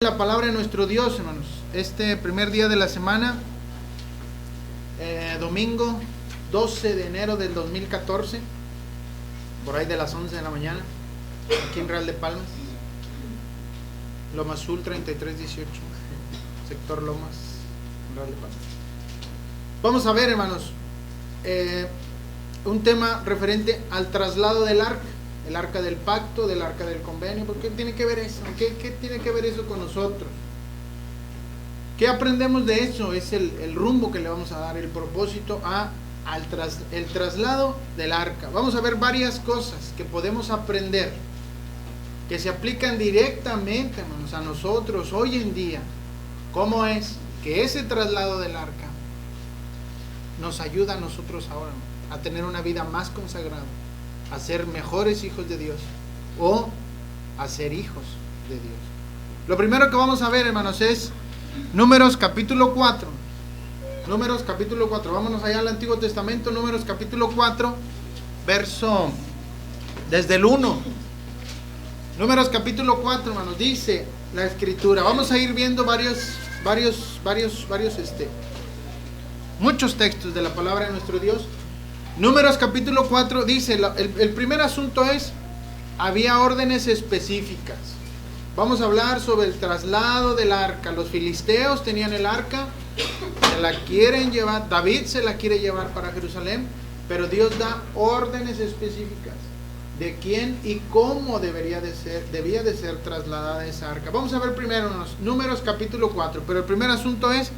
La palabra de nuestro Dios, hermanos. Este primer día de la semana, domingo 12 de enero del 2014, por ahí de las 11 de la mañana, aquí en Real de Palmas, Loma Azul 3318, sector Lomas, Real de Palmas. Vamos a ver, hermanos, un tema referente al traslado del arca. El arca del pacto, del arca del convenio. ¿Por qué tiene que ver eso? ¿Qué tiene que ver eso con nosotros? ¿Qué aprendemos de eso? Es el rumbo que le vamos a dar, el propósito el traslado del arca. Vamos a ver varias cosas que podemos aprender, que se aplican directamente, hermanos, a nosotros hoy en día. ¿Cómo es que ese traslado del arca nos ayuda a nosotros ahora a tener una vida más consagrada, a ser mejores hijos de Dios o a ser hijos de Dios? Lo primero que vamos a ver, hermanos, es Números capítulo 4. Números capítulo 4. Vámonos allá al Antiguo Testamento. Números capítulo 4, verso desde el 1. Números capítulo 4, hermanos, dice la Escritura. Vamos a ir viendo muchos textos de la palabra de nuestro Dios. Números capítulo 4 dice, el primer asunto es, había órdenes específicas. Vamos a hablar sobre el traslado del arca. Los filisteos tenían el arca, se la quieren llevar, David se la quiere llevar para Jerusalén, pero Dios da órdenes específicas de quién y cómo debía de ser trasladada esa arca. Vamos a ver primero Números capítulo 4, pero el primer asunto es,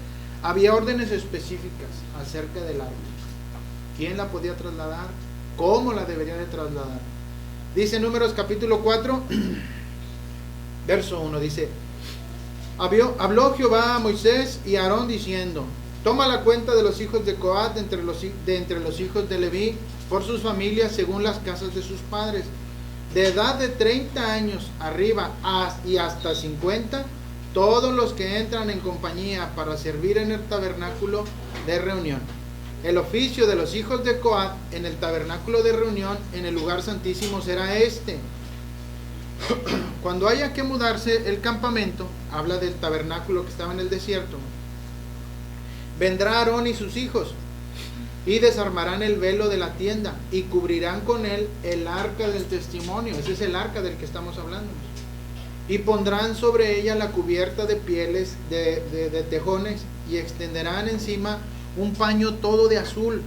había órdenes específicas acerca del arca. ¿Quién la podía trasladar? ¿Cómo la debería de trasladar? Dice Números capítulo 4, verso 1, dice, habló Jehová a Moisés y a Aarón diciendo, toma la cuenta de los hijos de Coat de entre los hijos de Leví por sus familias según las casas de sus padres, de edad de 30 años arriba y hasta 50, todos los que entran en compañía para servir en el tabernáculo de reunión. El oficio de los hijos de Coat en el tabernáculo de reunión en el lugar santísimo será este. Cuando haya que mudarse el campamento, habla del tabernáculo que estaba en el desierto, vendrá Aarón y sus hijos y desarmarán el velo de la tienda y cubrirán con él el arca del testimonio. Ese es el arca del que estamos hablando. Y pondrán sobre ella la cubierta de pieles de tejones y extenderán encima un paño todo de azul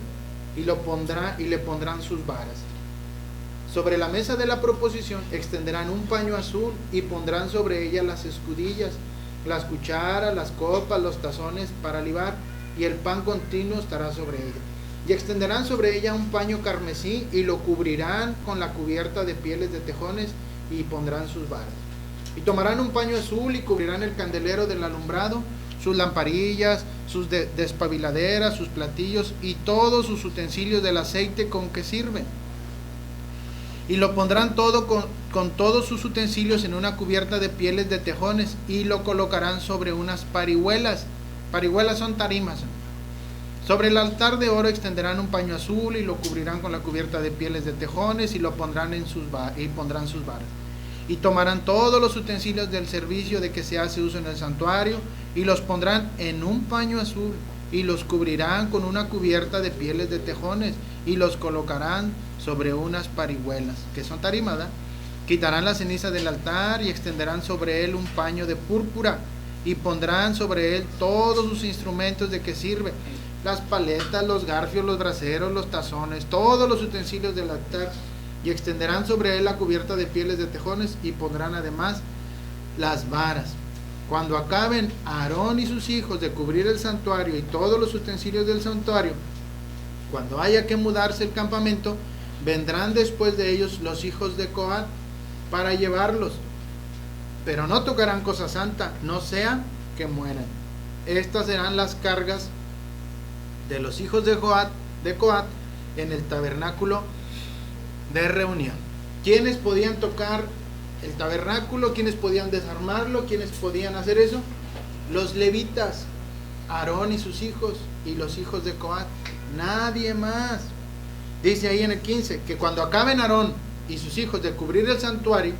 y le pondrán sus varas. Sobre la mesa de la proposición extenderán un paño azul y pondrán sobre ella las escudillas, las cucharas, las copas, los tazones para libar, y el pan continuo estará sobre ella. Y extenderán sobre ella un paño carmesí y lo cubrirán con la cubierta de pieles de tejones y pondrán sus varas. Y tomarán un paño azul y cubrirán el candelero del alumbrado, sus lamparillas, sus despabiladeras, sus platillos y todos sus utensilios del aceite con que sirven. Y lo pondrán todo con todos sus utensilios en una cubierta de pieles de tejones y lo colocarán sobre unas parihuelas. Parihuelas son tarimas. Sobre el altar de oro extenderán un paño azul y lo cubrirán con la cubierta de pieles de tejones y lo pondrán pondrán sus varas. Y tomarán todos los utensilios del servicio de que se hace uso en el santuario y los pondrán en un paño azul y los cubrirán con una cubierta de pieles de tejones y los colocarán sobre unas parihuelas, que son tarimadas. Quitarán la ceniza del altar y extenderán sobre él un paño de púrpura y pondrán sobre él todos sus instrumentos de que sirve, las paletas, los garfios, los braseros, los tazones, todos los utensilios del altar, y extenderán sobre él la cubierta de pieles de tejones y pondrán además las varas. Cuando acaben Aarón y sus hijos de cubrir el santuario y todos los utensilios del santuario, cuando haya que mudarse el campamento, vendrán después de ellos los hijos de Coat para llevarlos, pero no tocarán cosa santa, no sea que mueran. Estas serán las cargas de los hijos de Coat en el tabernáculo de reunión. ¿Quiénes podían tocar el tabernáculo? ¿Quiénes podían desarmarlo? ¿Quiénes podían hacer eso? Los levitas, Aarón y sus hijos y los hijos de Coat, nadie más. Dice ahí en el 15 que cuando acaben Aarón y sus hijos de cubrir el santuario,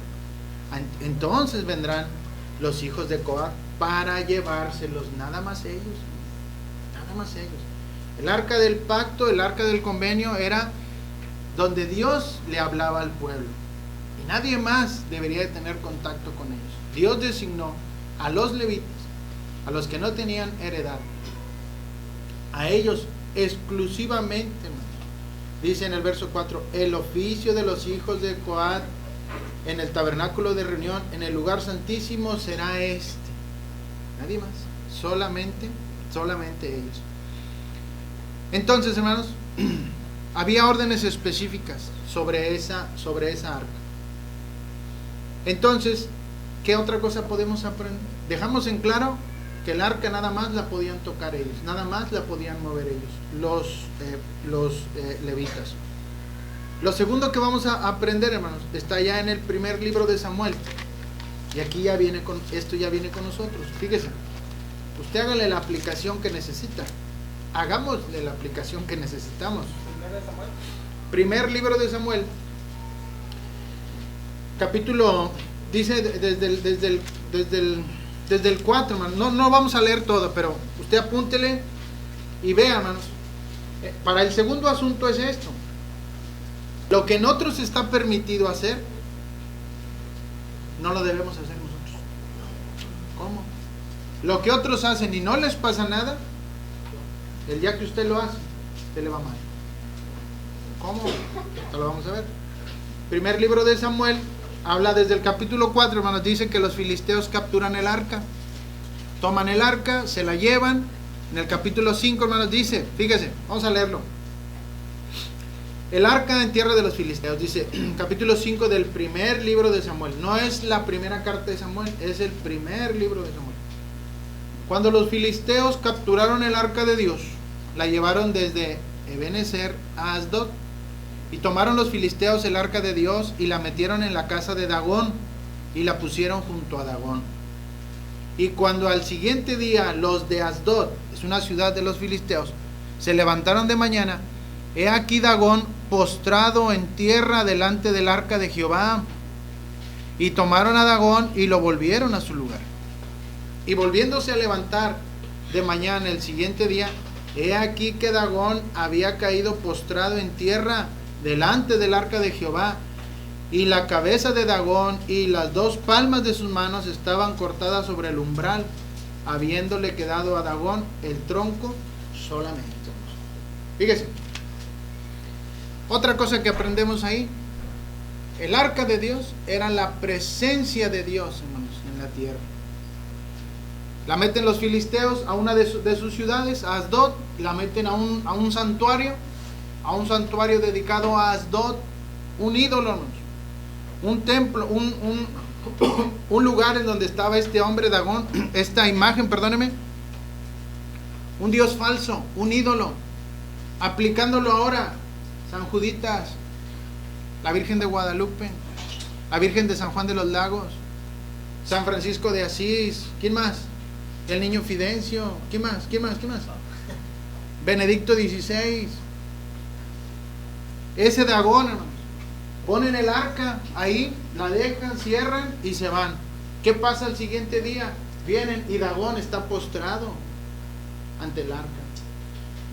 entonces vendrán los hijos de Coat para llevárselos, nada más ellos. Nada más ellos. El arca del pacto, el arca del convenio era donde Dios le hablaba al pueblo. Y nadie más debería de tener contacto con ellos. Dios designó a los levitas, a los que no tenían heredad, a ellos exclusivamente, hermanos. Dice en el verso 4, el oficio de los hijos de Coat en el tabernáculo de reunión, en el lugar santísimo, será este. Nadie más, solamente ellos. Entonces, hermanos, había órdenes específicas sobre esa arca. Entonces, ¿qué otra cosa podemos aprender? Dejamos en claro que el arca nada más la podían tocar ellos, nada más la podían mover ellos, los levitas. Lo segundo que vamos a aprender, hermanos, está ya en el primer libro de Samuel. Y aquí esto ya viene con nosotros. Fíjese, usted hágale la aplicación que necesita. Hagámosle la aplicación que necesitamos. Primer libro de Samuel, capítulo, dice desde el 4, hermano. No vamos a leer todo, pero usted apúntele y vea, hermanos. Para el segundo asunto es esto: lo que en otros está permitido hacer, no lo debemos hacer nosotros. ¿Cómo? Lo que otros hacen y no les pasa nada, el día que usted lo hace, usted le va mal. ¿Cómo? Esto lo vamos a ver. Primer libro de Samuel habla desde el capítulo 4, hermanos. Dice que los filisteos capturan el arca, toman el arca, se la llevan. En el capítulo 5, hermanos, dice, fíjese, vamos a leerlo. El arca en tierra de los filisteos, dice, capítulo 5 del primer libro de Samuel. No es la primera carta de Samuel, es el primer libro de Samuel. Cuando los filisteos capturaron el arca de Dios, la llevaron desde Ebenezer a Asdod. Y tomaron los filisteos el arca de Dios y la metieron en la casa de Dagón y la pusieron junto a Dagón. Y cuando al siguiente día los de Asdod, es una ciudad de los filisteos, se levantaron de mañana, he aquí Dagón postrado en tierra delante del arca de Jehová. Y tomaron a Dagón y lo volvieron a su lugar. Y volviéndose a levantar de mañana el siguiente día, he aquí que Dagón había caído postrado en tierra delante del arca de Jehová, y la cabeza de Dagón y las dos palmas de sus manos estaban cortadas sobre el umbral, habiéndole quedado a Dagón el tronco solamente. Fíjese, otra cosa que aprendemos ahí: el arca de Dios era la presencia de Dios, hermanos, en la tierra. La meten los filisteos a una de sus ciudades, a Asdod, la meten a un santuario dedicado a Asdod, un ídolo, hermanos, un templo, un lugar en donde estaba este hombre Dagón, esta imagen, perdóneme, un dios falso, un ídolo. Aplicándolo ahora, San Juditas, la Virgen de Guadalupe, la Virgen de San Juan de los Lagos, San Francisco de Asís, ¿quién más? El niño Fidencio, ¿quién más? Benedicto XVI. Ese Dagón, hermanos, ponen el arca ahí, la dejan, cierran y se van. ¿Qué pasa el siguiente día? Vienen y Dagón está postrado ante el arca.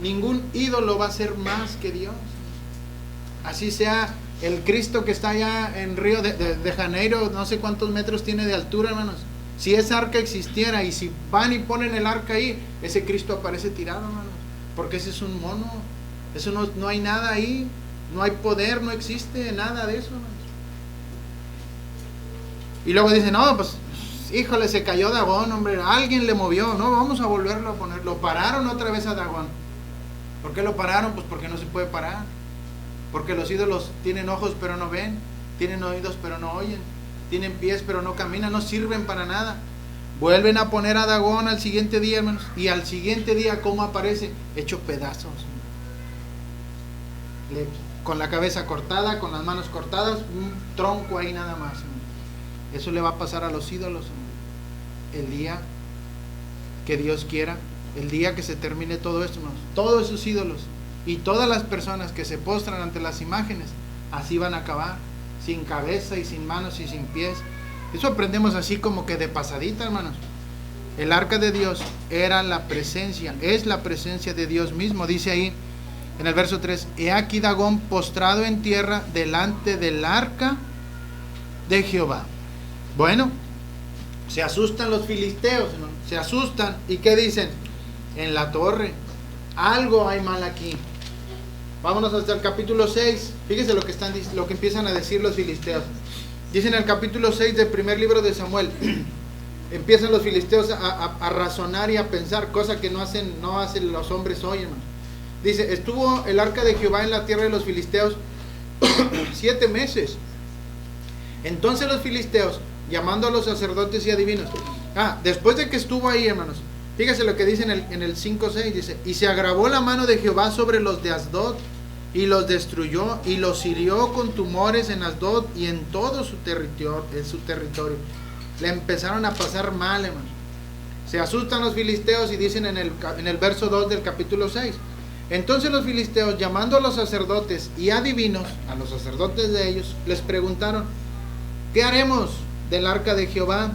Ningún ídolo va a ser más que Dios. Así sea el Cristo que está allá en Río de Janeiro, no sé cuántos metros tiene de altura, hermanos. Si esa arca existiera y si van y ponen el arca ahí, ese Cristo aparece tirado, hermanos, porque ese es un mono. Eso no hay nada ahí, no hay poder, no existe nada de eso, hermanos. Y luego dicen, no, pues híjole, se cayó Dagón, hombre, alguien le movió, no, vamos a volverlo a poner. Lo pararon otra vez a Dagón. ¿Por qué lo pararon? Pues porque no se puede parar. Porque los ídolos tienen ojos pero no ven, tienen oídos pero no oyen, tienen pies pero no caminan, no sirven para nada. Vuelven a poner a Dagón al siguiente día, hermanos, y al siguiente día, ¿cómo aparece? Hecho pedazos, con la cabeza cortada, con las manos cortadas, un tronco ahí nada más, hermanos. Eso le va a pasar a los ídolos, hermanos, el día que Dios quiera, el día que se termine todo esto, hermanos. Todos esos ídolos y todas las personas que se postran ante las imágenes, así van a acabar, sin cabeza y sin manos y sin pies. Eso aprendemos así como que de pasadita, hermanos. El arca de Dios era la presencia, es la presencia de Dios mismo. Dice ahí en el verso 3, he aquí Dagón postrado en tierra delante del arca de Jehová. Bueno, se asustan los filisteos, ¿no? Se asustan. ¿Y qué dicen? En la torre, algo hay mal aquí. Vámonos hasta el capítulo 6. Fíjense lo que empiezan a decir los filisteos. Dicen en el capítulo 6 del primer libro de Samuel. Empiezan los filisteos a razonar y a pensar, cosa que no hacen los hombres hoy, hermano. Dice, estuvo el arca de Jehová en la tierra de los filisteos 7 meses. Entonces los filisteos, llamando a los sacerdotes y adivinos. Después de que estuvo ahí, hermanos, fíjese lo que dice en el 5:6, dice, y se agravó la mano de Jehová sobre los de Asdod, y los destruyó, y los hirió con tumores en Asdod y en todo su territorio. Le empezaron a pasar mal, hermanos. Se asustan los filisteos y dicen en el verso 2 del capítulo 6. Entonces los filisteos, llamando a los sacerdotes y adivinos, a los sacerdotes de ellos, les preguntaron, ¿qué haremos del arca de Jehová?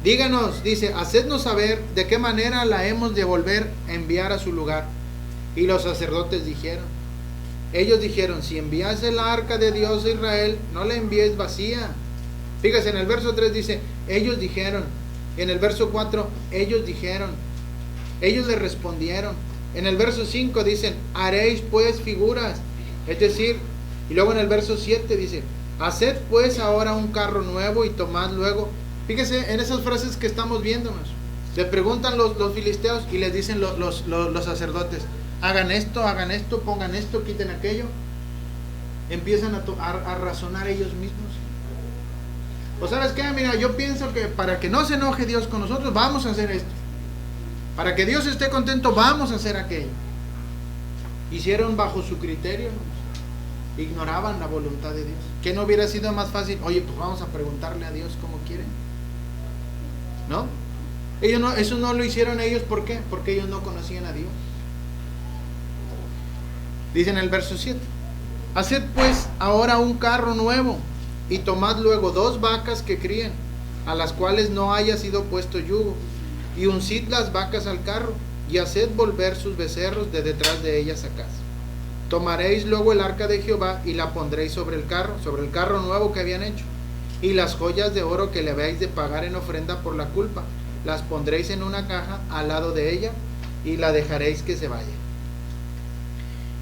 Díganos, dice, hacednos saber de qué manera la hemos de volver a enviar a su lugar. Y los sacerdotes ellos dijeron, si envías el arca de Dios de Israel, no la envíes vacía. Fíjese, en el verso 3 dice, ellos dijeron. En el verso 4, ellos dijeron. Ellos le respondieron. En el verso 5 dicen, haréis pues figuras. Es decir, y luego en el verso 7 dice, haced pues ahora un carro nuevo y tomad luego. Fíjese en esas frases que estamos viendo. Le preguntan los filisteos y les dicen los sacerdotes, hagan esto, pongan esto, quiten aquello. Empiezan a razonar ellos mismos. ¿O sabes qué? Mira, yo pienso que para que no se enoje Dios con nosotros, vamos a hacer esto. Para que Dios esté contento, vamos a hacer aquello. Hicieron bajo su criterio, ¿no? Ignoraban la voluntad de Dios. ¿Qué no hubiera sido más fácil? Oye, pues vamos a preguntarle a Dios cómo quieren. ¿No? Eso no lo hicieron ellos, ¿por qué? Porque ellos no conocían a Dios. Dice en el verso 7, haced pues ahora un carro nuevo, y tomad luego 2 vacas que críen, a las cuales no haya sido puesto yugo, y uncid las vacas al carro, y haced volver sus becerros de detrás de ellas a casa. Tomaréis luego el arca de Jehová, y la pondréis sobre el carro nuevo que habían hecho, y las joyas de oro que le habéis de pagar en ofrenda por la culpa, las pondréis en una caja al lado de ella, y la dejaréis que se vaya.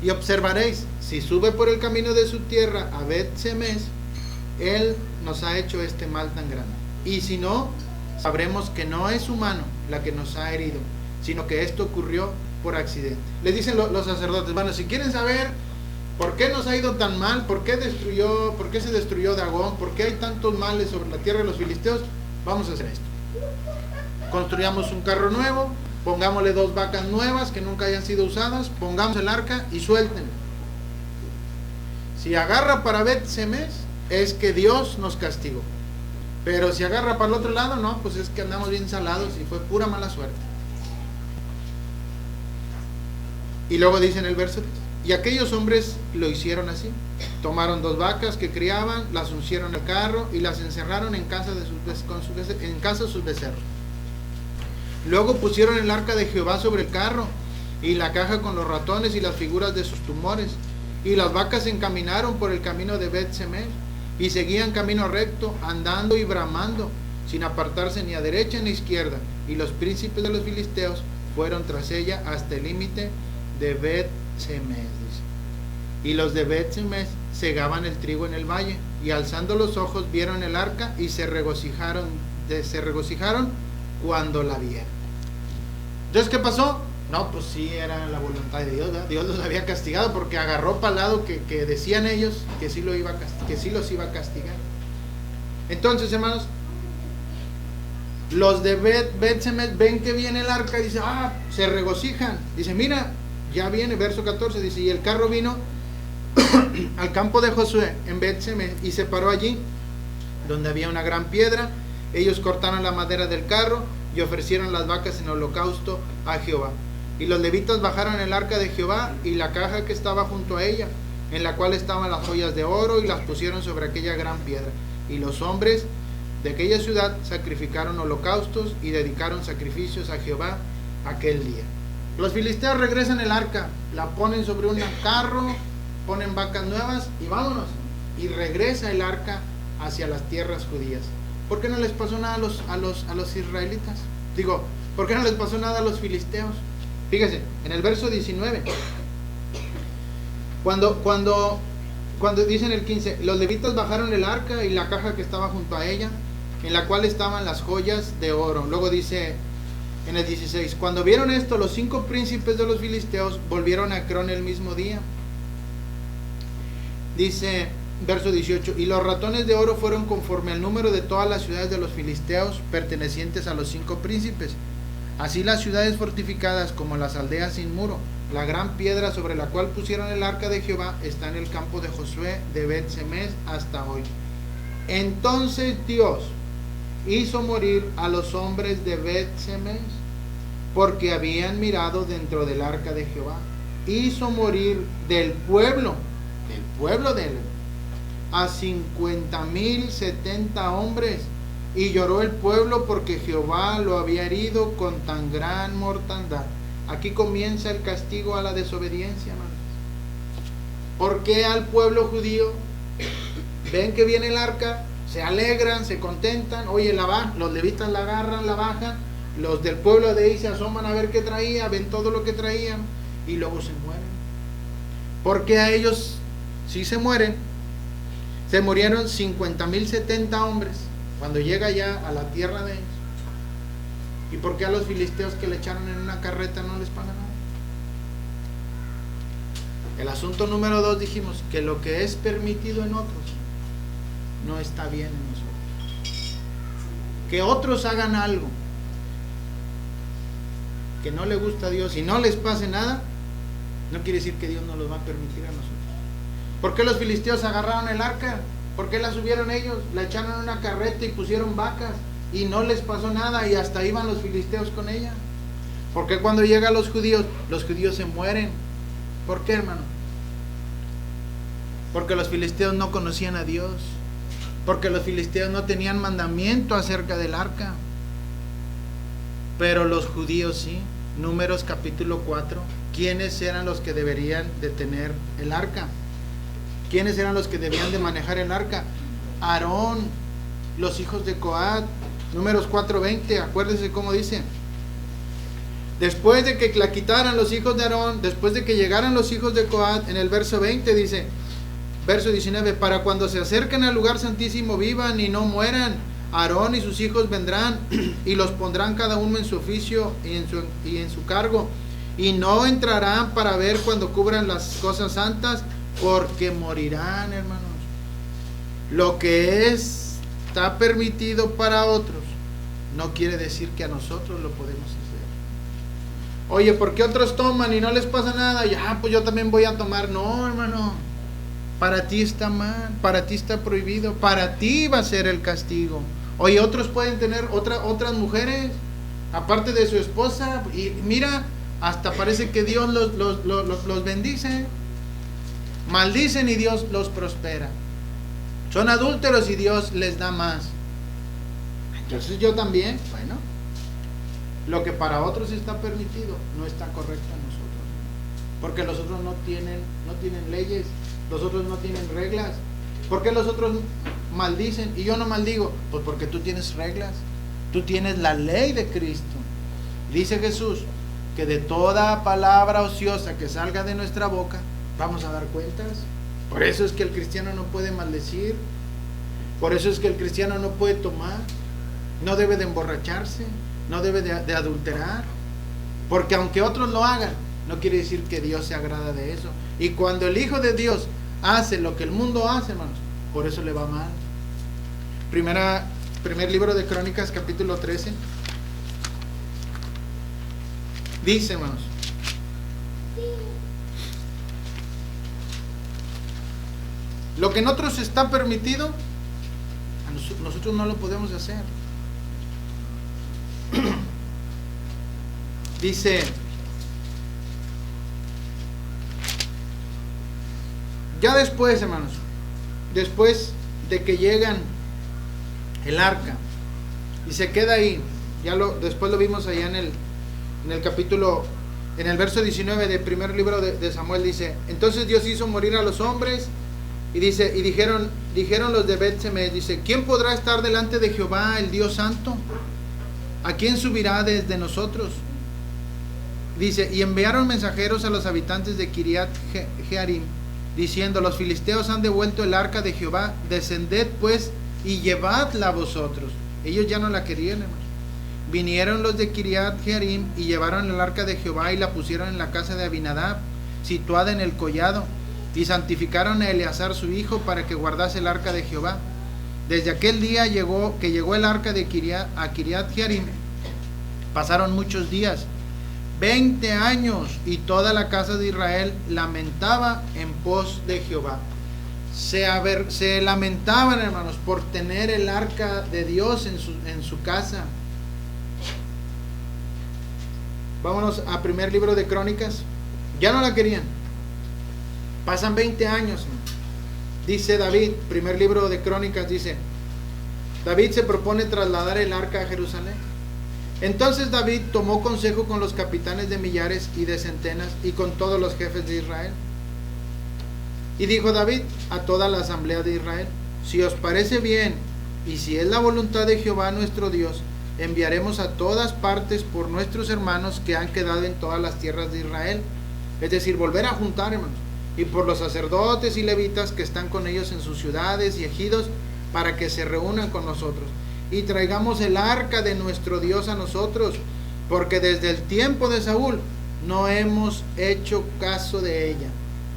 Y observaréis, si sube por el camino de su tierra a Bet-Semes, él nos ha hecho este mal tan grande. Y si no, sabremos que no es humano la que nos ha herido, sino que esto ocurrió por accidente. Les dicen los sacerdotes, bueno, si quieren saber por qué nos ha ido tan mal, por qué se destruyó Dagón, por qué hay tantos males sobre la tierra de los filisteos, vamos a hacer esto. Construyamos un carro nuevo, pongámosle 2 vacas nuevas que nunca hayan sido usadas, pongamos el arca y suéltenla. Si agarra para Bet-Semes, es que Dios nos castigó. Pero si agarra para el otro lado, no, pues es que andamos bien salados y fue pura mala suerte. Y luego dice en el verso 10, y aquellos hombres lo hicieron así. Tomaron 2 vacas que criaban, las uncieron al carro y las encerraron en casa de sus becerros. Luego pusieron el arca de Jehová sobre el carro, y la caja con los ratones y las figuras de sus tumores. Y las vacas se encaminaron por el camino de Bet-Semes, y seguían camino recto, andando y bramando, sin apartarse ni a derecha ni a izquierda. Y los príncipes de los filisteos fueron tras ella hasta el límite de Bet-Semes. Y los de Bet-Semes segaban el trigo en el valle, y alzando los ojos vieron el arca y se regocijaron cuando la vieron. Entonces, ¿qué pasó? No, pues sí, era la voluntad de Dios, ¿verdad? Dios los había castigado porque agarró para el lado que decían ellos que sí los iba a castigar. Entonces, hermanos, los de Bet-Semes ven que viene el arca y dicen, se regocijan. Dice, mira, ya viene, verso 14, dice, y el carro vino al campo de Josué en Bet-Semes y se paró allí, donde había una gran piedra. Ellos cortaron la madera del carro y ofrecieron las vacas en holocausto a Jehová. Y los levitas bajaron el arca de Jehová y la caja que estaba junto a ella, en la cual estaban las joyas de oro, y las pusieron sobre aquella gran piedra. y los hombres de aquella ciudad sacrificaron holocaustos y dedicaron sacrificios a Jehová aquel día. Los filisteos regresan el arca, la ponen sobre un carro, ponen vacas nuevas y vámonos. Y regresa el arca hacia las tierras judías. ¿Por qué no les pasó nada a los israelitas? Digo, ¿por qué no les pasó nada a los filisteos? Fíjese, en el verso 19, cuando dice en el 15, los levitas bajaron el arca y la caja que estaba junto a ella, en la cual estaban las joyas de oro. Luego dice en el 16, cuando vieron esto, los 5 príncipes de los filisteos volvieron a Acrón el mismo día. Dice verso 18, y los ratones de oro fueron conforme al número de todas las ciudades de los filisteos pertenecientes a los 5 príncipes. Así las ciudades fortificadas como las aldeas sin muro. La gran piedra sobre la cual pusieron el arca de Jehová está en el campo de Josué de Bet-Semes hasta hoy. Entonces Dios hizo morir a los hombres de Bet-Semes porque habían mirado dentro del arca de Jehová. Hizo morir del pueblo de él a 50,070 hombres, y lloró el pueblo porque Jehová lo había herido con tan gran mortandad. Aquí comienza el castigo a la desobediencia, hermanos. ¿Por qué al pueblo judío ven que viene el arca, se alegran, se contentan? Oye, los levitas la agarran, la bajan, los del pueblo de ahí se asoman a ver qué traía, ven todo lo que traían y luego se mueren. ¿Por qué a ellos sí se mueren? Se murieron 50,070 hombres cuando llega ya a la tierra de ellos. ¿Y por qué a los filisteos que le echaron en una carreta no les pagan nada? El asunto número 2, dijimos que lo que es permitido en otros no está bien en nosotros. Que otros hagan algo que no le gusta a Dios y no les pase nada, no quiere decir que Dios no los va a permitir a nosotros. ¿Por qué los filisteos agarraron el arca? ¿Por qué la subieron ellos? La echaron en una carreta y pusieron vacas y no les pasó nada y hasta iban los filisteos con ella. ¿Por qué cuando llegan los judíos se mueren? ¿Por qué, hermano? Porque los filisteos no conocían a Dios. Porque los filisteos no tenían mandamiento acerca del arca. Pero los judíos sí. Números capítulo 4. ¿Quiénes eran los que deberían de tener el arca? ¿Quiénes eran los que debían de manejar el arca? Aarón, los hijos de Coat. Números 4:20, acuérdense cómo dice. Después de que la quitaran los hijos de Aarón, después de que llegaran los hijos de Coat, en el verso 20 dice, verso 19, para cuando se acerquen al lugar santísimo vivan y no mueran. Aarón y sus hijos vendrán y los pondrán cada uno en su oficio y en su cargo, y no entrarán para ver cuando cubran las cosas santas, porque morirán, hermanos. Lo que está permitido para otros no quiere decir que a nosotros lo podemos hacer. Oye, ¿por qué otros toman y no les pasa nada? Y pues yo también voy a tomar. No, hermano, para ti está mal, para ti está prohibido, para ti va a ser el castigo. Oye, otros pueden tener otras mujeres aparte de su esposa, y mira, hasta parece que Dios los bendice. Maldicen y Dios los prospera. Son adúlteros y Dios les da más. Entonces yo también, bueno, lo que para otros está permitido no está correcto en nosotros, porque los otros no tienen leyes, los otros no tienen reglas. ¿Por qué los otros maldicen y yo no maldigo? Pues porque tú tienes reglas, tú tienes la ley de Cristo. Dice Jesús que de toda palabra ociosa que salga de nuestra boca vamos a dar cuentas. Por eso es que el cristiano no puede maldecir, por eso es que el cristiano no puede tomar, no debe de emborracharse, no debe de adulterar, porque aunque otros lo hagan, no quiere decir que Dios se agrada de eso. Y cuando el Hijo de Dios hace lo que el mundo hace, hermanos, por eso le va mal. Primer libro de Crónicas, capítulo 13, dice, hermanos, lo que en otros está permitido, a nosotros no lo podemos hacer. Dice, ya después, hermanos, después de que llegan el arca, y se queda ahí. Después lo vimos allá en el capítulo, en el verso 19 del primer libro de Samuel. Dice: entonces Dios hizo morir a los hombres, y dice, y dijeron los de Bet-Semes, dice: ¿quién podrá estar delante de Jehová, el Dios santo? ¿A quién subirá desde nosotros? Dice: y enviaron mensajeros a los habitantes de Kiriat Jearim, diciendo: los filisteos han devuelto el arca de Jehová, descended pues y llevadla vosotros. Ellos ya no la querían, hermanos. Vinieron los de Kiriat Jearim y llevaron el arca de Jehová y la pusieron en la casa de Abinadab, situada en el collado, y santificaron a Eleazar su hijo para que guardase el arca de Jehová. Desde aquel día que llegó el arca de Kiriat Jearim, pasaron muchos días, 20 años, y toda la casa de Israel lamentaba en pos de Jehová. Se lamentaban, hermanos, por tener el arca de Dios en su casa. Vámonos a primer libro de Crónicas. Ya no la querían. Pasan 20 años. Dice David, primer libro de Crónicas, dice: David se propone trasladar el arca a Jerusalén. Entonces David tomó consejo con los capitanes de millares y de centenas y con todos los jefes de Israel. Y dijo David a toda la asamblea de Israel: si os parece bien y si es la voluntad de Jehová nuestro Dios, enviaremos a todas partes por nuestros hermanos que han quedado en todas las tierras de Israel. Es decir, volver a juntar, hermanos, y por los sacerdotes y levitas que están con ellos en sus ciudades y ejidos, para que se reúnan con nosotros y traigamos el arca de nuestro Dios a nosotros, porque desde el tiempo de Saúl no hemos hecho caso de ella.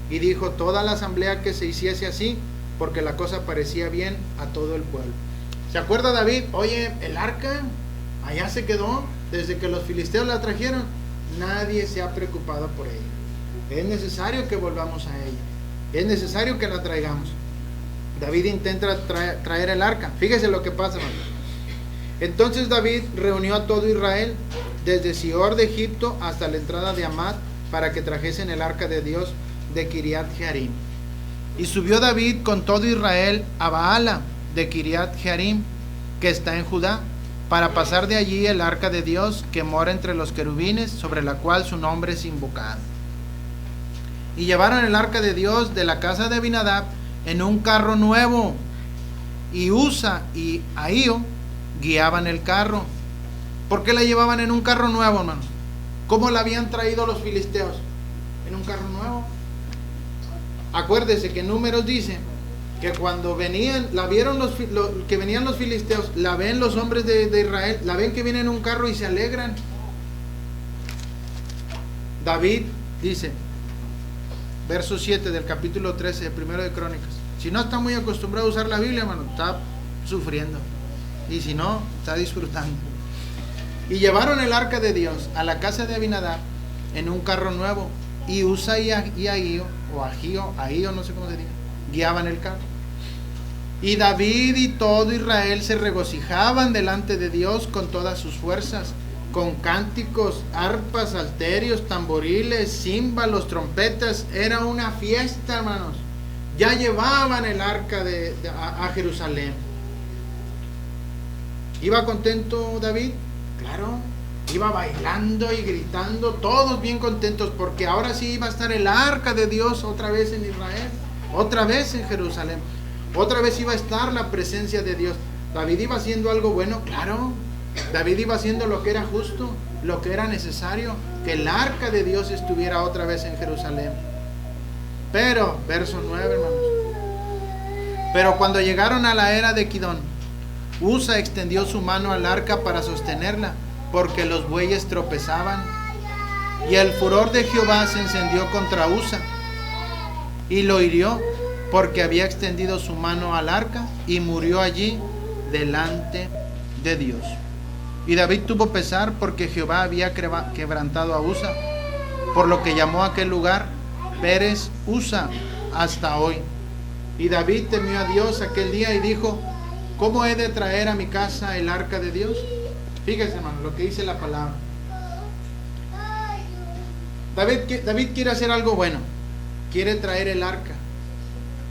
Y dijo toda la asamblea que se hiciese así, porque la cosa parecía bien a todo el pueblo. ¿Se acuerda David? Oye, el arca allá se quedó desde que los filisteos la trajeron. Nadie se ha preocupado por ella. Es necesario que volvamos a ella. Es necesario que la traigamos. David intenta traer el arca. Fíjese lo que pasa, hermano. Entonces David reunió a todo Israel, desde Sior de Egipto hasta la entrada de Amad, para que trajesen el arca de Dios de Kiriat Jearim. Y subió David con todo Israel a Baala de Kiriat Jearim, que está en Judá, para pasar de allí el arca de Dios que mora entre los querubines, sobre la cual su nombre es invocado. Y llevaron el arca de Dios de la casa de Abinadab en un carro nuevo, y Usa y Ahío guiaban el carro. ¿Por qué la llevaban en un carro nuevo, hermanos? ¿Cómo la habían traído los filisteos? En un carro nuevo. Acuérdese que Números dice que cuando venían, la vieron que venían los filisteos, la ven los hombres de Israel, la ven que viene en un carro y se alegran. David dice, verso 7 del capítulo 13 de primero de Crónicas: si no está muy acostumbrado a usar la Biblia, hermano, está sufriendo, y si no, está disfrutando. Y llevaron el arca de Dios a la casa de Abinadab en un carro nuevo, y Usa y Ahío, o Ahío, no sé cómo se diga, guiaban el carro. Y David y todo Israel se regocijaban delante de Dios con todas sus fuerzas, con cánticos, arpas, salterios, tamboriles, címbalos, trompetas. Era una fiesta, hermanos. Ya llevaban el arca a Jerusalén. ¿Iba contento David? Claro. Iba bailando y gritando, todos bien contentos, porque ahora sí iba a estar el arca de Dios otra vez en Israel, otra vez en Jerusalén, otra vez iba a estar la presencia de Dios. David iba haciendo algo bueno, claro. David iba haciendo lo que era justo, lo que era necesario, que el arca de Dios estuviera otra vez en Jerusalén. Pero, verso 9, hermanos: pero cuando llegaron a la era de Kidón, Usa extendió su mano al arca para sostenerla, porque los bueyes tropezaban. Y el furor de Jehová se encendió contra Usa, y lo hirió, porque había extendido su mano al arca, y murió allí delante de Dios. Y David tuvo pesar, porque Jehová había quebrantado a Usa, por lo que llamó a aquel lugar Pérez Usa hasta hoy. Y David temió a Dios aquel día y dijo: ¿cómo he de traer a mi casa el arca de Dios? Fíjese, hermano, lo que dice la palabra. David quiere hacer algo bueno. Quiere traer el arca.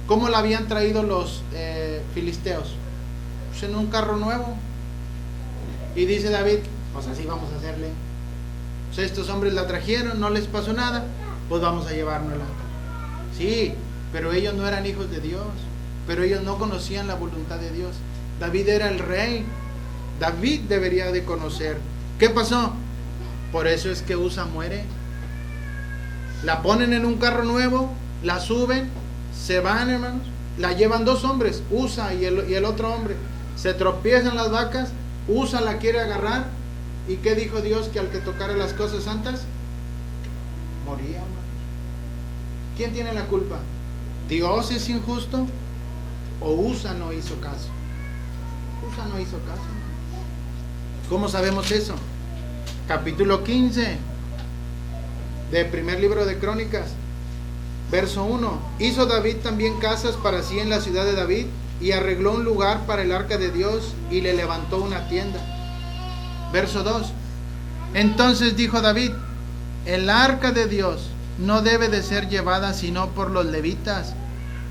¿Cómo la habían traído los filisteos? pues en un carro nuevo. Y dice David, pues así vamos a hacerle. Pues estos hombres la trajeron, no les pasó nada, pues vamos a llevárnosla. Sí, pero ellos no eran hijos de Dios, pero ellos no conocían la voluntad de Dios. David era el rey, David debería de conocer. ¿Qué pasó? Por eso es que Usa muere. La ponen en un carro nuevo, la suben, se van, hermanos, la llevan dos hombres, Usa y el otro hombre. Se tropiezan las vacas, Usa la quiere agarrar. ¿Y qué dijo Dios? Que al que tocara las cosas santas, moría, hermanos. ¿Quién tiene la culpa? ¿Dios es injusto? ¿O Usa no hizo caso? Usa no hizo caso. ¿Cómo sabemos eso? Capítulo 15 del primer libro de Crónicas, verso 1. Hizo David también casas para sí en la ciudad de David, y arregló un lugar para el arca de Dios, y le levantó una tienda. Verso 2. Entonces dijo David, el arca de Dios no debe de ser llevada sino por los levitas,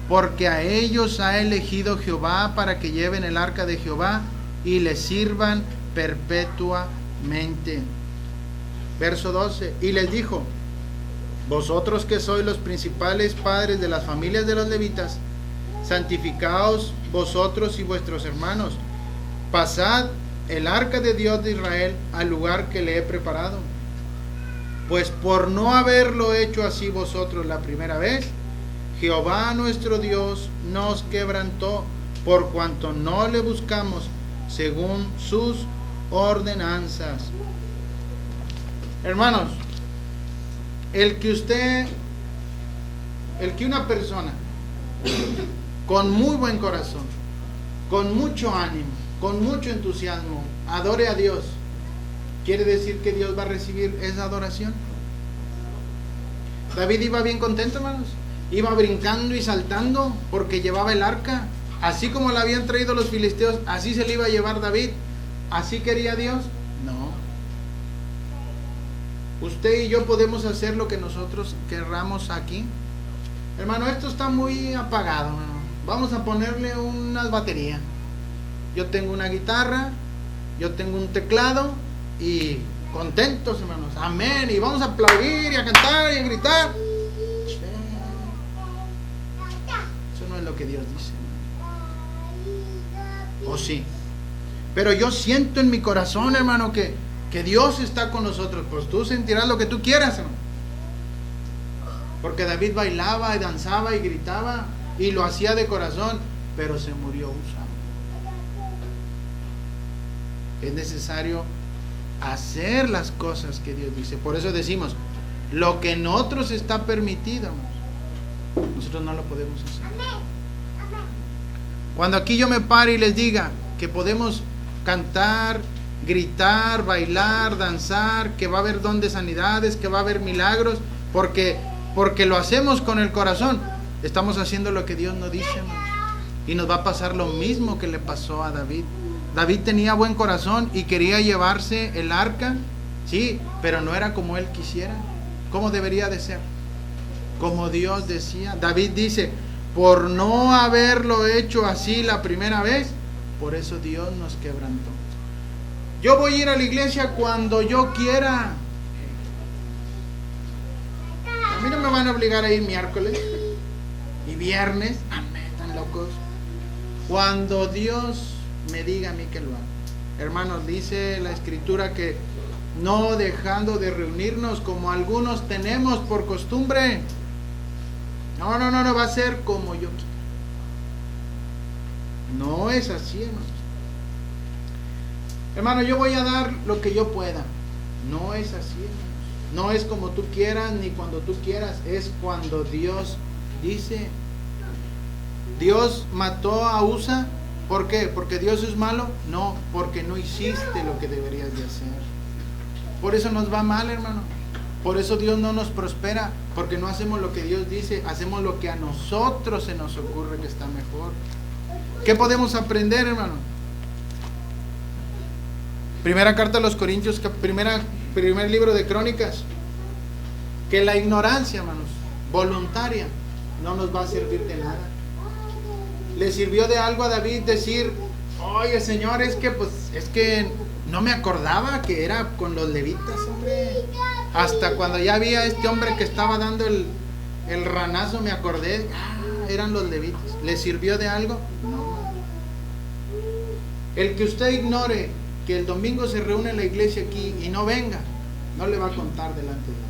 porque a ellos ha elegido Jehová para que lleven el arca de Jehová y le sirvan perpetuamente. Verso 12. Y les dijo, vosotros que sois los principales padres de las familias de los levitas, santificaos vosotros y vuestros hermanos, pasad el arca de Dios de Israel al lugar que le he preparado. Pues por no haberlo hecho así vosotros la primera vez, Jehová nuestro Dios nos quebrantó, por cuanto no le buscamos según sus ordenanzas. Hermanos, el que una persona con muy buen corazón, con mucho ánimo, con mucho entusiasmo, adore a Dios, ¿quiere decir que Dios va a recibir esa adoración? David iba bien contento, hermanos. Iba brincando y saltando porque llevaba el arca. Así como la habían traído los filisteos, así se le iba a llevar David. ¿Así quería Dios? No. Usted y yo podemos hacer lo que nosotros querramos aquí. Hermano, esto está muy apagado, hermano. Vamos a ponerle unas baterías. Yo tengo una guitarra, yo tengo un teclado y contentos, hermanos. Amén. Y vamos a aplaudir y a cantar y a gritar. Eso no es lo que Dios dice. ¿O sí? Pero yo siento en mi corazón, hermano, que Dios está con nosotros. Pues tú sentirás lo que tú quieras, hermano. Porque David bailaba y danzaba y gritaba y lo hacía de corazón, pero se murió Usa. Es necesario hacer las cosas que Dios dice. Por eso decimos, lo que en otros está permitido, nosotros no lo podemos hacer. Cuando aquí yo me pare y les diga que podemos cantar, gritar, bailar, danzar, que va a haber don de sanidades, que va a haber milagros, porque lo hacemos con el corazón, estamos haciendo lo que Dios nos dice, hermanos. Y nos va a pasar lo mismo que le pasó a David. David tenía buen corazón y quería llevarse el arca, sí, pero no era como él quisiera. ¿Cómo debería de ser? Como Dios decía. David dice, por no haberlo hecho así la primera vez, por eso Dios nos quebrantó. Yo voy a ir a la iglesia cuando yo quiera. A mí no me van a obligar a ir miércoles y viernes. Amén, tan locos. Cuando Dios me diga a mí que lo haga. Hermanos, dice la escritura que no dejando de reunirnos como algunos tenemos por costumbre. No, va a ser como yo quiera. No es así, hermanos. Hermano, yo voy a dar lo que yo pueda. No es así, hermanos. No es como tú quieras ni cuando tú quieras. Es cuando Dios dice. Dios mató a Usa. ¿Por qué? ¿Porque Dios es malo? No, porque no hiciste lo que deberías de hacer. Por eso nos va mal, hermano. Por eso Dios no nos prospera, porque no hacemos lo que Dios dice, hacemos lo que a nosotros se nos ocurre que está mejor. ¿Qué podemos aprender, hermano? Primera carta a los Corintios, primer libro de Crónicas, que la ignorancia, hermanos, voluntaria, no nos va a servir de nada. Le sirvió de algo a David decir, Oye, Señor, es que no me acordaba que era con los levitas, hombre. Hasta cuando ya había este hombre que estaba dando el ranazo, me acordé, eran los levitas. ¿Le sirvió de algo? No. El que usted ignore que el domingo se reúne en la iglesia aquí y no venga, no le va a contar delante de Dios.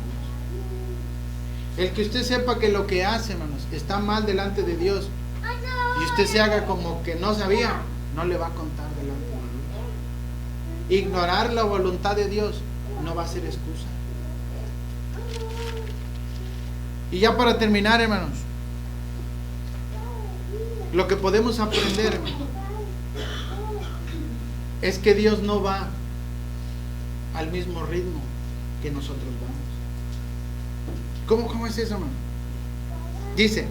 El que usted sepa que lo que hace, hermanos, está mal delante de Dios y usted se haga como que no sabía, no le va a contar delante de Dios. Ignorar la voluntad de Dios no va a ser excusa. Y ya para terminar, hermanos, lo que podemos aprender, hermanos, es que Dios no va al mismo ritmo que nosotros vamos. ¿Cómo es eso, hermano? Dice,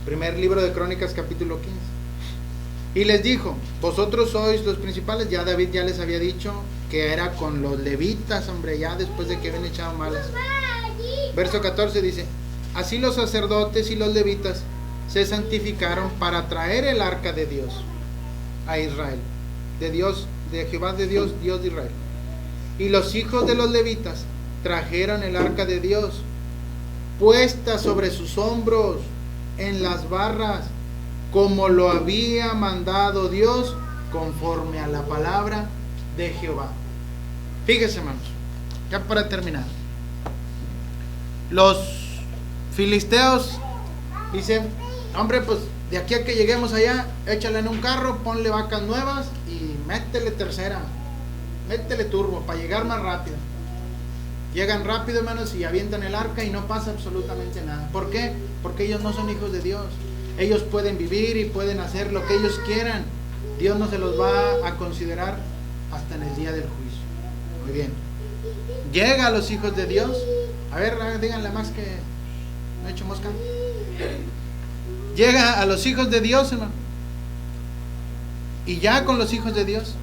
primer libro de Crónicas, capítulo 15. Y les dijo, vosotros sois los principales. Ya David ya les había dicho que era con los levitas, hombre, ya después de que habían echado malas. Verso 14 dice, así los sacerdotes y los levitas se santificaron para traer el arca de Dios a Israel, de Dios, de Jehová de Dios, Dios de Israel. Y los hijos de los levitas trajeron el arca de Dios puesta sobre sus hombros en las barras, como lo había mandado Dios, conforme a la palabra de Jehová. Fíjese, hermanos, ya para terminar, los filisteos dicen, hombre, pues de aquí a que lleguemos allá, échale en un carro, ponle vacas nuevas y métele tercera, métele turbo para llegar más rápido. Llegan rápido, hermanos, y avientan el arca y no pasa absolutamente nada. ¿Por qué? Porque ellos no son hijos de Dios. Ellos pueden vivir y pueden hacer lo que ellos quieran. Dios no se los va a considerar hasta en el día del juicio. Muy bien. Llega a los hijos de Dios. A ver, díganle más que no he hecho mosca. Llega a los hijos de Dios, hermano. Y ya con los hijos de Dios,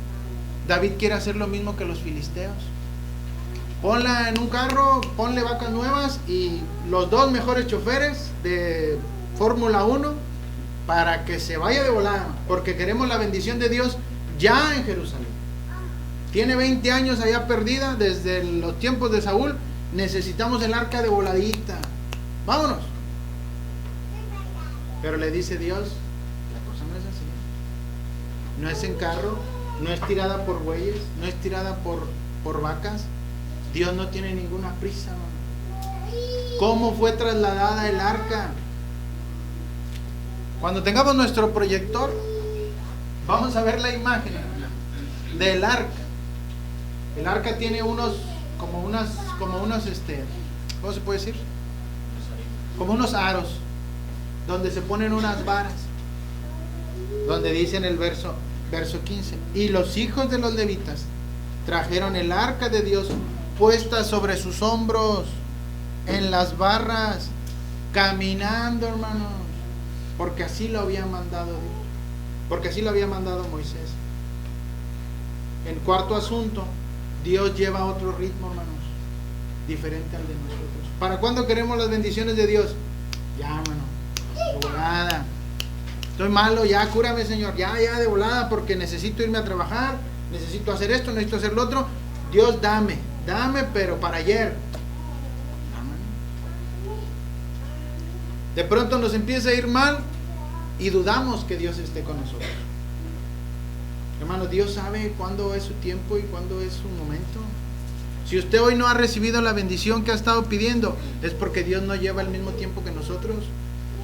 David quiere hacer lo mismo que los filisteos. Ponla en un carro, ponle vacas nuevas y los dos mejores choferes de Fórmula 1 para que se vaya de volada, porque queremos la bendición de Dios ya en Jerusalén. Tiene 20 años allá perdida desde los tiempos de Saúl. Necesitamos el arca de voladita. Vámonos. Pero le dice Dios, la cosa no es así. No es en carro, no es tirada por bueyes, no es tirada por vacas. Dios no tiene ninguna prisa, hermano. ¿Cómo fue trasladada el arca? Cuando tengamos nuestro proyector, vamos a ver la imagen del arca. El arca tiene unos, ¿cómo se puede decir? Como unos aros, donde se ponen unas varas, donde dice en el verso 15, y los hijos de los levitas trajeron el arca de Dios puesta sobre sus hombros en las barras, caminando, hermanos, porque así lo había mandado Dios, porque así lo había mandado Moisés. En cuarto asunto, Dios lleva otro ritmo, hermanos, diferente al de nosotros. ¿Para cuándo queremos las bendiciones de Dios? Ya, hermano, de volada. Estoy malo, ya cúrame, Señor, ya de volada, porque necesito irme a trabajar, necesito hacer esto, necesito hacer lo otro. Dios, dame, pero para ayer. De pronto nos empieza a ir mal y dudamos que Dios esté con nosotros. Hermano, Dios sabe cuándo es su tiempo y cuándo es su momento. Si usted hoy no ha recibido la bendición que ha estado pidiendo, es porque Dios no lleva el mismo tiempo que nosotros.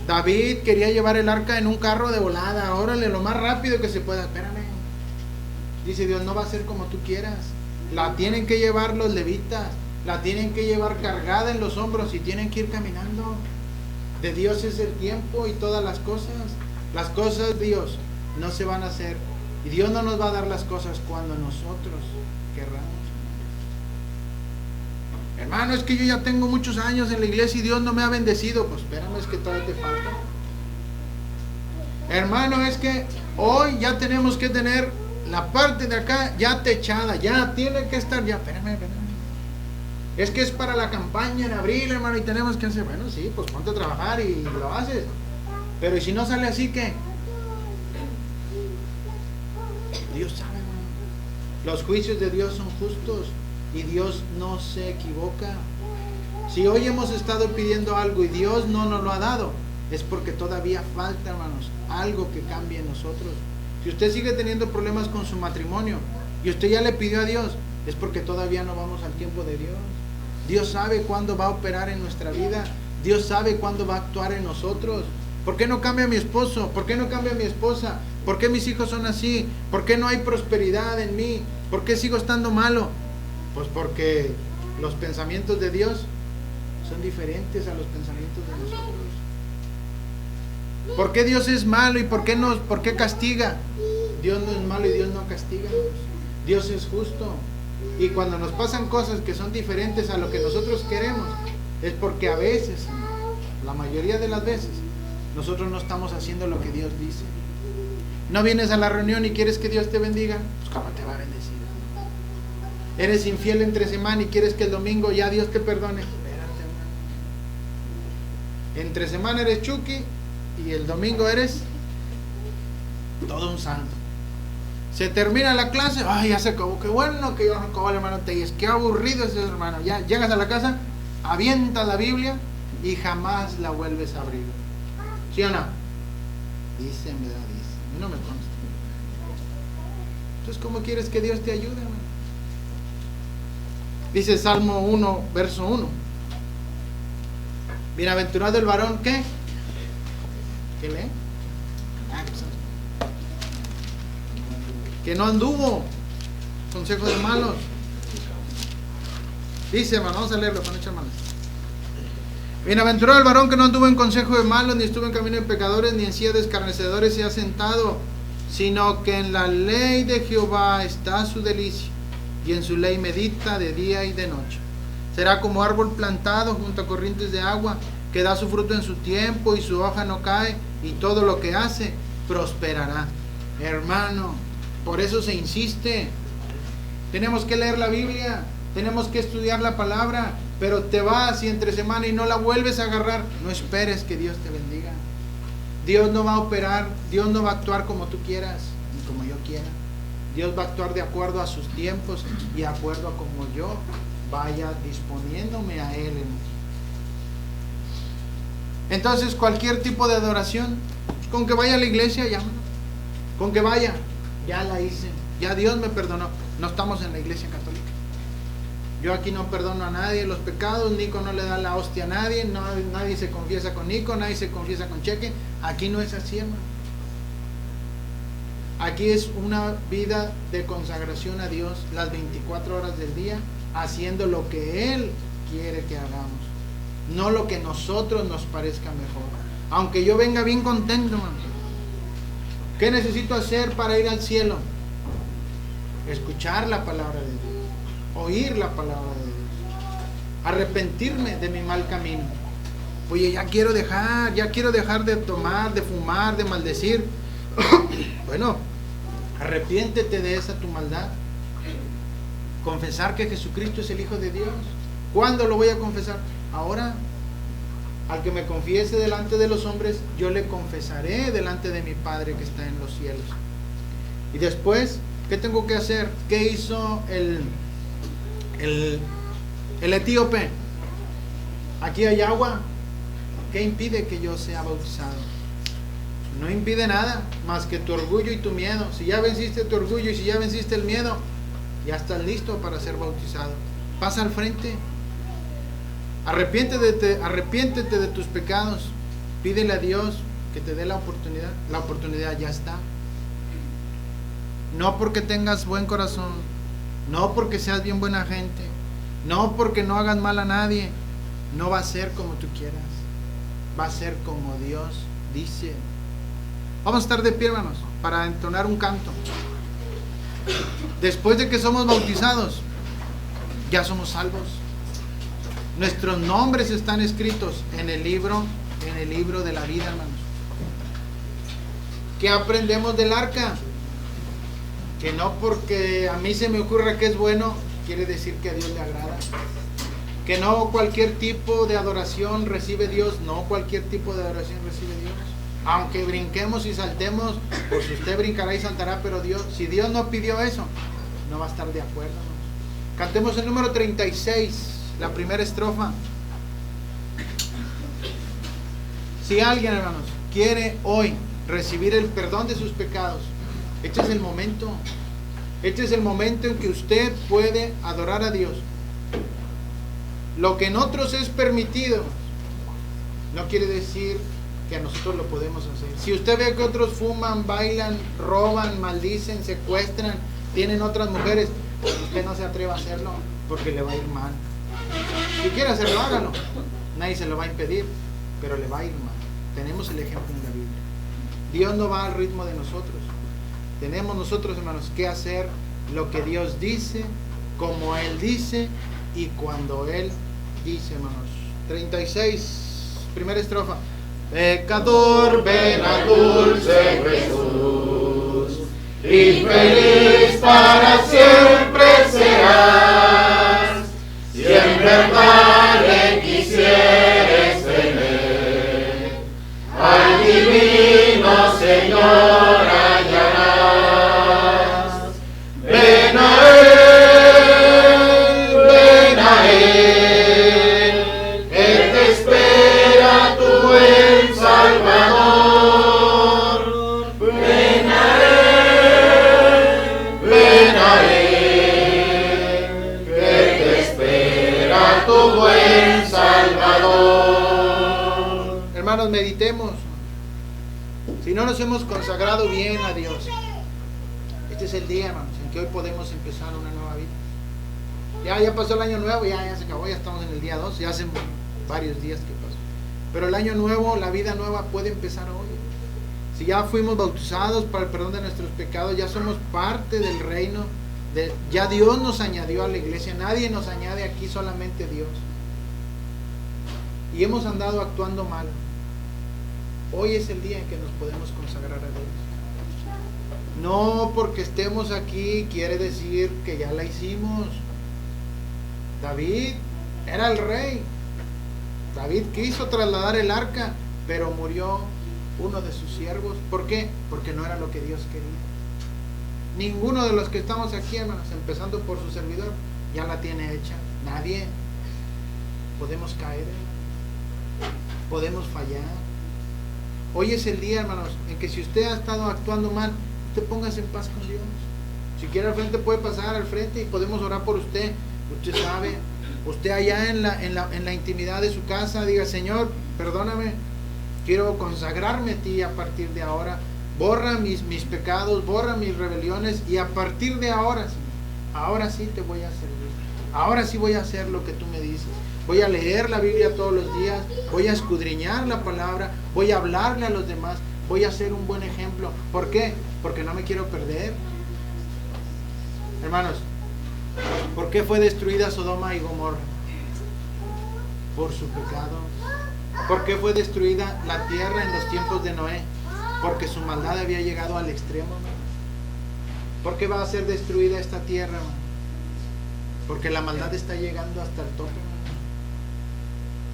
David quería llevar el arca en un carro de volada, órale, lo más rápido que se pueda. Espérame. Dice Dios, no va a ser como tú quieras. La tienen que llevar los levitas, la tienen que llevar cargada en los hombros y tienen que ir caminando. De Dios es el tiempo y todas las cosas. Las cosas de Dios no se van a hacer. Y Dios no nos va a dar las cosas cuando nosotros querramos. Hermano, es que yo ya tengo muchos años en la iglesia y Dios no me ha bendecido. Pues espérame, es que todavía te falta. Hermano, es que hoy ya tenemos que tener la parte de acá ya techada, ya tiene que estar, ya, espérame. Es que es para la campaña en abril, hermano, y tenemos que hacer, bueno, sí, pues ponte a trabajar y lo haces. Pero ¿y si no sale así, qué? Dios sabe, hermano. Los juicios de Dios son justos y Dios no se equivoca. Si hoy hemos estado pidiendo algo y Dios no nos lo ha dado, es porque todavía falta, hermanos, algo que cambie en nosotros. Si usted sigue teniendo problemas con su matrimonio y usted ya le pidió a Dios, es porque todavía no vamos al tiempo de Dios. Dios sabe cuándo va a operar en nuestra vida. Dios sabe cuándo va a actuar en nosotros. ¿Por qué no cambia mi esposo? ¿Por qué no cambia mi esposa? ¿Por qué mis hijos son así? ¿Por qué no hay prosperidad en mí? ¿Por qué sigo estando malo? Pues porque los pensamientos de Dios son diferentes a los pensamientos de nosotros. ¿Por qué Dios es malo y por qué castiga? Dios no es malo y Dios no castiga. Dios es justo. Y cuando nos pasan cosas que son diferentes a lo que nosotros queremos, es porque a veces, la mayoría de las veces, nosotros no estamos haciendo lo que Dios dice. No vienes a la reunión y quieres que Dios te bendiga, pues ¿cómo te va a bendecir? Eres infiel entre semana y quieres que el domingo ya Dios te perdone. Espérate, hermano. Entre semana eres Chucky y el domingo eres todo un santo. Se termina la clase, ay, ya se acabó, qué bueno que ya se acabó el hermano Telles, qué aburrido ese hermano. Ya llegas a la casa, avientas la Biblia y jamás la vuelves a abrir. ¿Sí o no? Dice, me da, dice. A mí no me consta. Entonces, ¿cómo quieres que Dios te ayude, hermano? Dice Salmo 1, verso 1. Bienaventurado el varón, ¿qué? ¿Qué lee? Que no anduvo consejos de malos. Dice, hermano, vamos a leerlo para no echar manos. Bienaventurado el varón que no anduvo en consejo de malos, ni estuvo en camino de pecadores, ni en silla de escarnecedores se ha sentado, sino que en la ley de Jehová está su delicia, y en su ley medita de día y de noche. Será como árbol plantado junto a corrientes de agua, que da su fruto en su tiempo, y su hoja no cae, y todo lo que hace prosperará. Hermano, por eso se insiste. Tenemos que leer la Biblia, tenemos que estudiar la palabra, pero te vas y entre semana y no la vuelves a agarrar. No esperes que Dios te bendiga. Dios no va a operar, Dios no va a actuar como tú quieras, ni como yo quiera. Dios va a actuar de acuerdo a sus tiempos y de acuerdo a como yo vaya disponiéndome a Él. Entonces, cualquier tipo de adoración, con que vaya a la iglesia, ya, con que vaya, ya la hice, ya Dios me perdonó. No estamos en la iglesia católica. Yo aquí no perdono a nadie los pecados. Nico no le da la hostia a nadie, no, nadie se confiesa con Nico, nadie se confiesa con Cheque. Aquí no es así, hermano. Aquí es una vida de consagración a Dios las 24 horas del día, haciendo lo que Él quiere que hagamos, no lo que a nosotros nos parezca mejor. Aunque yo venga bien contento, hermano, ¿qué necesito hacer para ir al cielo? Escuchar la palabra de Dios, oír la palabra de Dios, arrepentirme de mi mal camino. Oye, ya quiero dejar de tomar, de fumar, de maldecir. Bueno, arrepiéntete de esa tu maldad. Confesar que Jesucristo es el Hijo de Dios. ¿Cuándo lo voy a confesar? Ahora. Al que me confiese delante de los hombres, yo le confesaré delante de mi Padre que está en los cielos. Y después, ¿qué tengo que hacer? ¿Qué hizo el etíope? Aquí hay agua. ¿Qué impide que yo sea bautizado? No impide nada más que tu orgullo y tu miedo. Si ya venciste tu orgullo y si ya venciste el miedo, ya estás listo para ser bautizado. Pasa al frente. Arrepiéntete de tus pecados. Pídele a Dios que te dé la oportunidad. La oportunidad ya está. No porque tengas buen corazón, no porque seas bien buena gente, no porque no hagas mal a nadie. No va a ser como tú quieras, va a ser como Dios dice. Vamos a estar de pie, hermanos, para entonar un canto. Después de que somos bautizados, ya somos salvos. Nuestros nombres están escritos en el libro de la vida, hermanos. ¿Qué aprendemos del arca? Que no porque a mí se me ocurra que es bueno, quiere decir que a Dios le agrada. Que no cualquier tipo de adoración recibe Dios, no cualquier tipo de adoración recibe Dios. Aunque brinquemos y saltemos, pues usted brincará y saltará, pero si Dios no pidió eso, no va a estar de acuerdo, hermanos. Cantemos el número 36, la primera estrofa. Si alguien, hermanos, quiere hoy recibir el perdón de sus pecados, este es el momento. Este es el momento en que usted puede adorar a Dios. Lo que en otros es permitido, no quiere decir que a nosotros lo podemos hacer. Si usted ve que otros fuman, bailan, roban, maldicen, secuestran, tienen otras mujeres, usted no se atreva a hacerlo porque le va a ir mal. Si quiere hacerlo, hágalo. Nadie se lo va a impedir, pero le va a ir mal. Tenemos el ejemplo en la Biblia. Dios no va al ritmo de nosotros. Tenemos nosotros, hermanos, que hacer lo que Dios dice, como Él dice y cuando Él dice, hermanos. 36, primera estrofa. Pecador, ven al dulce Jesús, y feliz para siempre serás, si en verdad le quisieres tener, al divino Señor hallarás. Ven a Él, ven a Él, Él te espera, tu buen Salvador. Ven a Él, ven a Él, Él te espera, tu buen Salvador. Hermanos, meditemos. Si no nos hemos consagrado bien a Dios, este es el día, hermanos, en que hoy podemos empezar una nueva vida. Ya pasó el año nuevo, ya se acabó, ya estamos en el día 2, ya hace varios días que pasó. Pero el año nuevo, la vida nueva puede empezar hoy. Si ya fuimos bautizados para el perdón de nuestros pecados, ya somos parte del reino, ya Dios nos añadió a la iglesia, nadie nos añade aquí, solamente Dios. Y hemos andado actuando mal. Hoy es el día en que nos podemos consagrar a Dios. No porque estemos aquí quiere decir que ya la hicimos. David era el rey. David quiso trasladar el arca, pero murió uno de sus siervos. ¿Por qué? Porque no era lo que Dios quería. Ninguno de los que estamos aquí, hermanos, empezando por su servidor, ya la tiene hecha. Nadie. Podemos caer, podemos fallar. Hoy es el día, hermanos, en que si usted ha estado actuando mal, usted póngase en paz con Dios. Si quiere al frente, puede pasar al frente y podemos orar por usted. Usted sabe, usted allá en la intimidad de su casa, diga: Señor, perdóname, quiero consagrarme a ti a partir de ahora. Borra mis pecados, borra mis rebeliones, y a partir de ahora, Señor, ahora sí te voy a servir. Ahora sí voy a hacer lo que tú me dices. Voy a leer la Biblia todos los días, voy a escudriñar la palabra, voy a hablarle a los demás, voy a ser un buen ejemplo. ¿Por qué? Porque no me quiero perder. Hermanos, ¿por qué fue destruida Sodoma y Gomorra? Por su pecado. ¿Por qué fue destruida la tierra en los tiempos de Noé? Porque su maldad había llegado al extremo, hermano. ¿Por qué va a ser destruida esta tierra, hermano? Porque la maldad está llegando hasta el tope, hermano.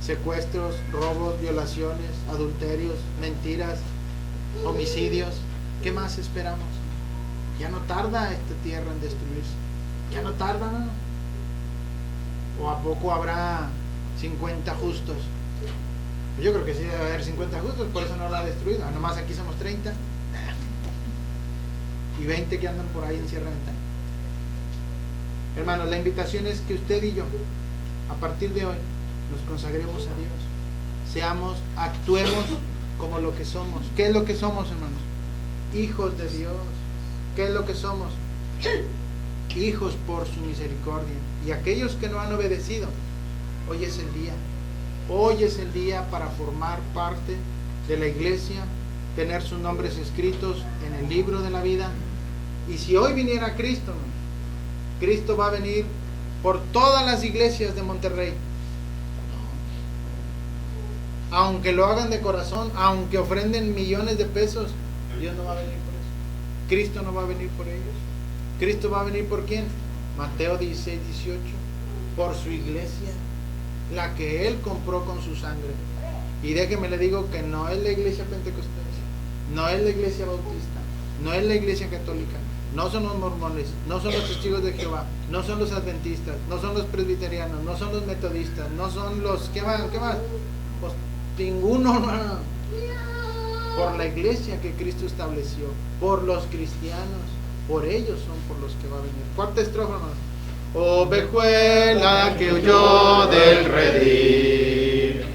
Secuestros, robos, violaciones, adulterios, mentiras, homicidios. ¿Qué más esperamos? Ya no tarda esta tierra en destruirse. Ya no tarda, ¿no? ¿O a poco habrá 50 justos? Yo creo que sí debe haber 50 justos, por eso no la ha destruido. Nomás aquí somos 30 y 20 que andan por ahí en Sierra Ventana. Hermanos, la invitación es que usted y yo, a partir de hoy, nos consagremos a Dios. Actuemos como lo que somos. ¿Qué es lo que somos, hermanos? Hijos de Dios. ¿Qué es lo que somos? Hijos por su misericordia. Y aquellos que no han obedecido, hoy es el día. Hoy es el día para formar parte de la iglesia, tener sus nombres escritos en el libro de la vida. Y si hoy viniera Cristo, hermanos, Cristo va a venir por todas las iglesias de Monterrey. Aunque lo hagan de corazón, aunque ofrenden millones de pesos, Dios no va a venir por eso. Cristo no va a venir por ellos. Cristo va a venir por ¿quién? Mateo 16, 18. Por su iglesia, la que Él compró con su sangre. Y déjeme le digo que no es la iglesia pentecostal, no es la iglesia bautista, no es la iglesia católica, no son los mormones, no son los testigos de Jehová, no son los adventistas, no son los presbiterianos, no son los metodistas, no son los... ¿Qué más? Pues ninguno, hermano. Por la iglesia que Cristo estableció, por los cristianos, por ellos son por los que va a venir. Cuarta estrofa, hermano. Ovejuela que huyó del redil,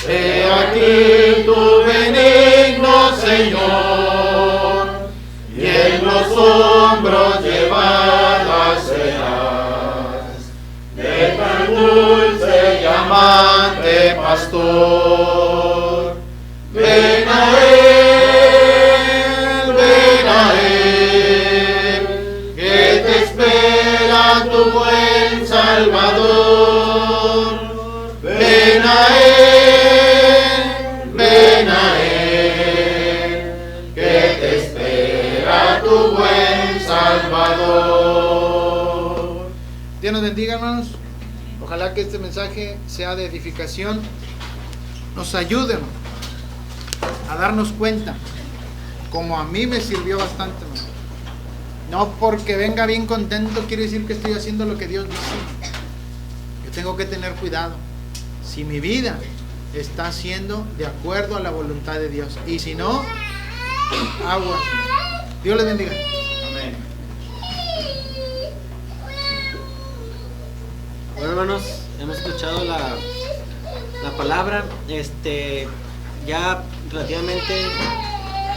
he aquí tu benigno Señor, y en los hombros llevada serás de tan dulce y amante pastor. Ven a él, que te espera tu buen Salvador. Ven a él, que te espera tu buen Salvador. Dios nos bendiga, hermanos. Ojalá que este mensaje sea de edificación, nos ayude, hermanos, a darnos cuenta, como a mí me sirvió bastante, hermano. No porque venga bien contento quiere decir que estoy haciendo lo que Dios dice. Yo tengo que tener cuidado si mi vida está siendo de acuerdo a la voluntad de Dios, y si no, agua. Dios les bendiga. Amén. Bueno, hermanos, hemos escuchado la palabra. Ya relativamente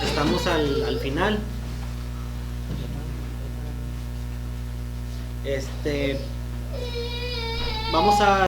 estamos al final. Vamos a